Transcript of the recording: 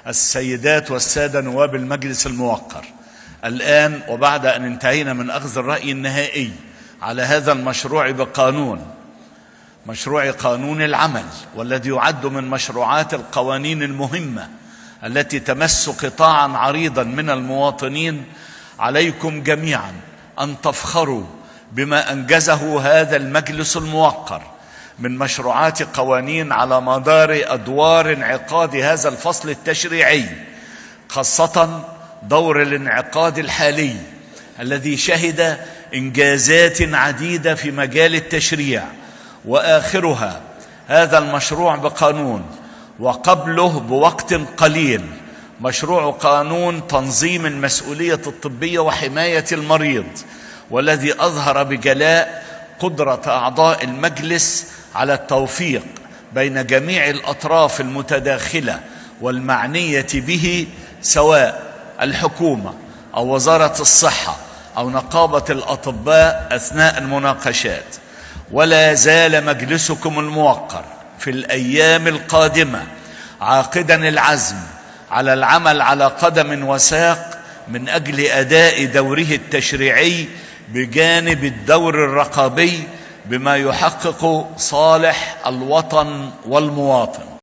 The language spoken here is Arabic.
السيدات والسادة نواب المجلس الموقر، الآن وبعد أن انتهينا من أخذ الرأي النهائي على هذا المشروع مشروع قانون العمل، والذي يعد من مشروعات القوانين المهمة التي تمس قطاعا عريضا من المواطنين، عليكم جميعا أن تفخروا بما أنجزه هذا المجلس الموقر من مشروعات قوانين على مدار أدوار انعقاد هذا الفصل التشريعي، خاصة دور الانعقاد الحالي الذي شهد إنجازات عديدة في مجال التشريع، وآخرها هذا المشروع بقانون، وقبله بوقت قليل مشروع قانون تنظيم المسؤولية الطبية وحماية المريض، والذي أظهر بجلاء قدرة أعضاء المجلس على التوفيق بين جميع الأطراف المتداخلة والمعنية به، سواء الحكومة أو وزارة الصحة أو نقابة الأطباء أثناء المناقشات. ولا زال مجلسكم الموقر في الأيام القادمة عاقدا العزم على العمل على قدم وساق من أجل أداء دوره التشريعي بجانب الدور الرقابي، بما يحقق صالح الوطن والمواطن.